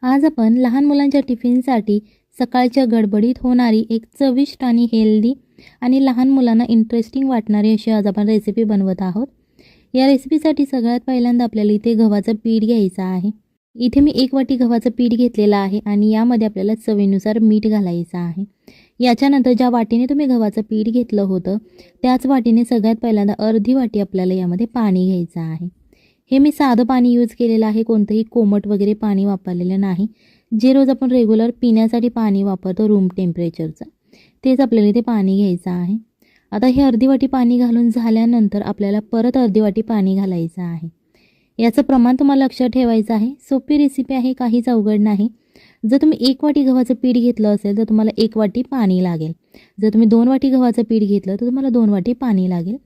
आज आपण लहान मुलांच्या टिफिनसाठी सकाळच्या गडबडीत होणारी एक चविष्ट आणि हेल्दी आणि लहान मुलांना इंटरेस्टिंग वाटणारी अशी आज आपण रेसिपी बनवत आहोत। या रेसिपीसाठी सगळ्यात पहिल्यांदा आपल्याला इथे गव्हाचं पीठ घ्यायचं आहे। इथे मी 1 वाटी गव्हाचं पीठ घेतलेलं आहे आणि यामध्ये आपल्याला चवीनुसार मीठ घालायचं आहे। याच्यानंतर ज्या वाटीने तुम्ही गव्हाचं पीठ घेतलं होतं त्याच वाटीने सगळ्यात पहिल्यांदा अर्धी वाटी आपल्याला यामध्ये पाणी घ्यायचं आहे। हे मी साधं पाणी यूज केलेलं आहे, कोणतंही कोमट वगैरे पाणी वापरलेलं नाही। जे रोज आपण रेग्युलर पिण्यासाठी पाणी वापरतो रूम टेम्परेचरचं तेच आपल्याला इथे पाणी घ्यायचं आहे। आता हे अर्धी वाटी पाणी घालून झाल्यानंतर आपल्याला परत अर्धी वाटी पाणी घालायचं आहे। याचं प्रमाण तुम्हाला लक्षात ठेवायचं आहे। सोपी रेसिपी आहे, काहीच अवघड नाही। जर तुम्ही 1 वाटी गव्हाचं पीठ घेतलं असेल तर तुम्हाला 1 वाटी पाणी लागेल। जर तुम्ही 2 वाटी गव्हाचं पीठ घेतलं तर तुम्हाला 2 वाटी पाणी लागेल।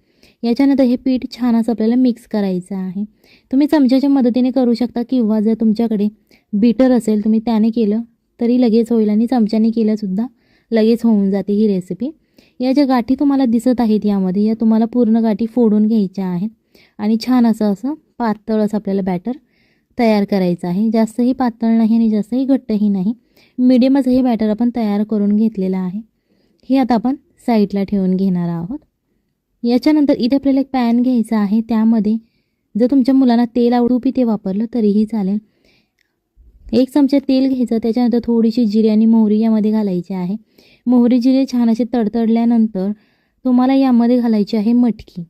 याच्यानंतर हे पीठ छान असं आपल्याला मिक्स करायचं आहे। तुम्ही चमच्याच्या मदतीने करू शकता किंवा जर तुमच्याकडे बीटर असेल तुम्ही त्याने केलं तरी लगेच होईल आणि चमच्याने केलंसुद्धा लगेच होऊन जाते ही रेसिपी। या ज्या गाठी तुम्हाला दिसत आहेत यामध्ये या तुम्हाला पूर्ण गाठी फोडून घ्यायच्या आहेत आणि छान असं पातळ असं आपल्याला बॅटर तयार करायचं आहे। जास्तही पातळ नाही आणि जास्तही घट्टही नाही, मीडियमच हे बॅटर आपण तयार करून घेतलेलं आहे। हे आता आपण साईडला ठेवून घेणार आहोत। याच्यानंतर इथे आपल्याला एक पॅन घ्यायचा आहे। त्यामध्ये जर तुमच्या मुलांना तेल आवडू ते वापरलं तरीही चालेल। 1 चमचा तेल घ्यायचं, त्याच्यानंतर थोडीशी जिरे आणि मोहरी यामध्ये घालायची आहे। मोहरी जिरे छान असे तडतडल्यानंतर तुम्हाला यामध्ये घालायची आहे मटकी।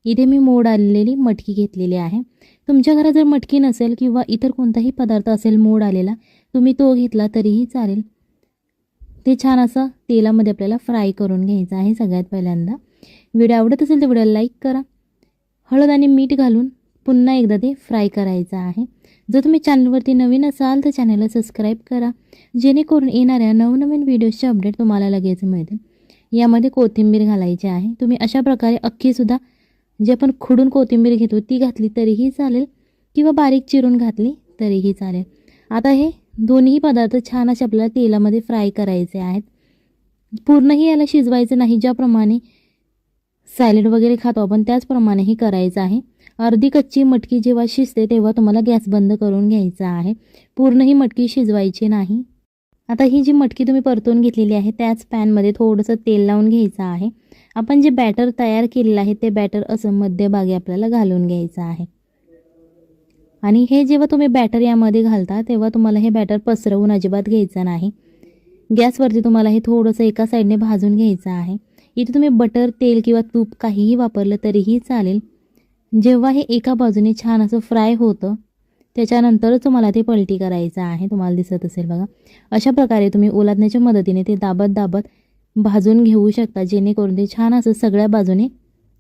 इथे मी मोड आलेली मटकी घेतलेली आहे। तुमच्या घरात जर मटकी नसेल किंवा इतर कोणताही पदार्थ असेल मोड आलेला तुम्ही तो घेतला तरीही चालेल। ते छान असं तेलामध्ये आपल्याला फ्राय करून घ्यायचं आहे। सगळ्यात पहिल्यांदा व्हिडिओ आवडत असेल तर व्हिडिओला लाईक करा, हळद आणि मीठ घालून पुन्हा एकदा ते फ्राय करायचं आहे। जर तुम्ही चॅनलवरती नवीन असाल तर चॅनलला सबस्क्राईब करा, जेणेकरून येणाऱ्या नवनवीन व्हिडिओजचे अपडेट तुम्हाला लगेच मिळतील। यामध्ये कोथिंबीर घालायची आहे। तुम्ही अशा प्रकारे अख्खीसुद्धा जे आपण खुडून कोथिंबीर घेतो ती घातली तरीही चालेल किंवा बारीक चिरून घातली तरीही चालेल। आता हे दोन्ही पदार्थ छान असे आपल्याला तेलामध्ये फ्राय करायचे आहेत। पूर्णही याला शिजवायचं नाही, ज्याप्रमाणे सॅलड वगैरे खातो आपण त्याचप्रमाणे हे करायचं आहे। अर्धी कच्ची मटकी जेव्हा शिजते तेव्हा तुम्हाला गॅस बंद करून घ्यायचा आहे, पूर्ण ही मटकी शिजवायची नाही। आता ही जी मटकी तुम्ही परतून घेतलेली आहे त्याच पॅनमध्ये थोडंसं तेल लावून घ्यायचं आहे। आपण जे बॅटर तयार केलेलं आहे ते बॅटर असं मध्यभागी आपल्याला घालून घ्यायचं आहे आणि हे जेव्हा तुम्ही बॅटर यामध्ये घालता तेव्हा तुम्हाला हे बॅटर पसरवून अजिबात घ्यायचं नाही। गॅसवरती तुम्हाला हे थोडंसं एका साईडने भाजून घ्यायचं आहे। इथे तुम्ही बटर, तेल किंवा तूप काहीही वापरलं तरीही चालेल। जेव्हा हे एका बाजूने छान असं फ्राय होतं त्याच्यानंतर तुम्हाला ते पलटी करायचं आहे। तुम्हाला दिसत असेल बघा, अशा प्रकारे तुम्ही ओलांडण्याच्या मदतीने ते दाबत भाजून घेऊ शकता, जेणेकरून ते छान असं सगळ्या बाजूने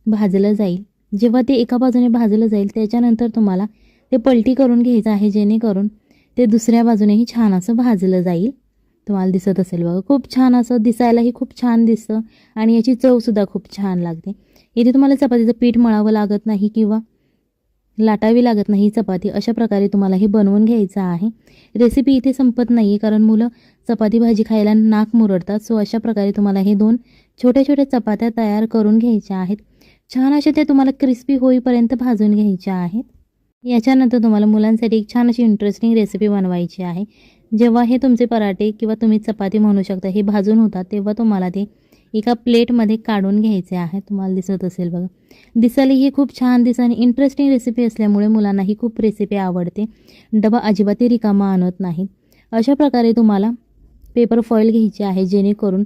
भाजलं जाईल। जेव्हा ते एका बाजूने भाजलं जाईल त्याच्यानंतर तुम्हाला ते पलटी करून घ्यायचं आहे, जेणेकरून ते दुसऱ्या बाजूनेही छान असं भाजलं जाईल। तुम्हाला दिसत असेल बघा, खूप छान असं दिसायलाही खूप छान दिसतं आणि याची चवसुद्धा खूप छान लागते। इथे तुम्हाला चपातीचं पीठ मळावं लागत नाही किंवा लाटावी लागत नाही चपाती। अशा प्रकारे तुम्हाला हे बनवून घ्यायचं आहे। रेसिपी इथे संपत नाही कारण मुलं चपाती भाजी खायला नाक मुरडतात। सो अशा प्रकारे तुम्हाला हे 2 छोट्या चपात्या तयार करून घ्यायच्या आहेत। छान अशा ते तुम्हाला क्रिस्पी होईपर्यंत भाजून घ्यायच्या आहेत। याच्यानंतर तुम्हाला मुलांसाठी एक छान अशी इंटरेस्टिंग रेसिपी बनवायची आहे। जेव्हा हे तुमचे पराठे किंवा तुम्ही चपाती म्हणू शकता हे भाजून होतात तेव्हा तुम्हाला ते एका प्लेटमध्ये काढून घ्यायचे आहे। तुम्हाला दिसत असेल बघा, दिसायला ही खूप छान आणि इंटरेस्टिंग रेसिपी असल्यामुळे मुलांनाही खूप रेसिपी आवडते। डबा अजिबातही रिकामा आणत नाही। अशा प्रकारे तुम्हाला पेपर फॉईल घ्यायची आहे, जेणेकरून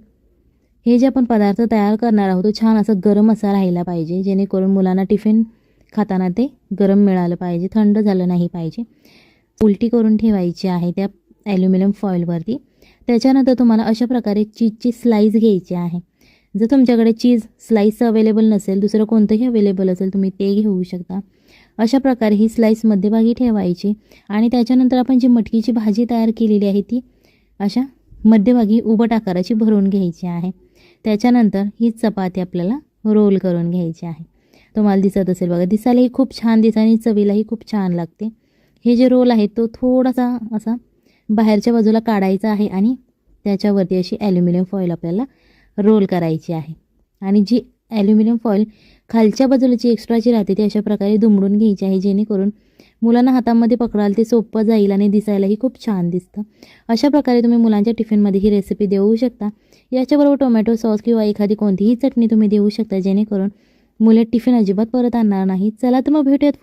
हे जे आपण पदार्थ तयार करणार आहोत तो छान असं गरम असा राहिला पाहिजे, जेणेकरून मुलांना टिफिन खाताना ते गरम मिळालं पाहिजे, थंड झालं नाही पाहिजे। उलटी करून ठेवायची आहे त्या ॲल्युमिनियम फॉईलवरती। त्याच्यानंतर तुम्हाला अशा प्रकारे चीजची स्लाईस घ्यायची आहे। जर तुमच्याकडे चीज स्लाईस अवेलेबल नसेल, दुसरं कोणतंही अवेलेबल असेल तुम्ही ते घेऊ शकता। अशा प्रकारे ही स्लाईस मध्यभागी ठेवायची आणि त्याच्यानंतर आपण जी मटकीची भाजी तयार केलेली आहे ती अशा मध्यभागी उभट आकाराची भरून घ्यायची आहे। त्याच्यानंतर ही चपाती आपल्याला रोल करून घ्यायची आहे। तुम्हाला दिसत असेल बघा, दिसायलाही खूप छान दिसते आणि चवीलाही खूप छान लागते। हे जे रोल आहे तो थोडासा असा बाहेरच्या बाजूला काढायचा आहे आणि त्याच्यावरती अशी ॲल्युमिनियम फॉईल आपल्याला रोल करायची आहे आणि जी ॲल्युमिनियम फॉईल खालच्या बाजूला जी एक्स्ट्राची राहते ती अशा प्रकारे दुमडून घ्यायची आहे, जेणेकरून मुलांना हातामध्ये पकडाल ते सोपं जाईल आणि दिसायलाही खूप छान दिसतं. अशा प्रकारे तुम्ही मुलांच्या टिफिनमध्ये ही रेसिपी देऊ शकता. याच्याबरोबर टोमॅटो सॉस किंवा एखादी कोणतीही चटणी तुम्ही देऊ शकता, जेणेकरून मुले टिफिन अजिबात परत आणणार नाही. चला तर मग भेटूयात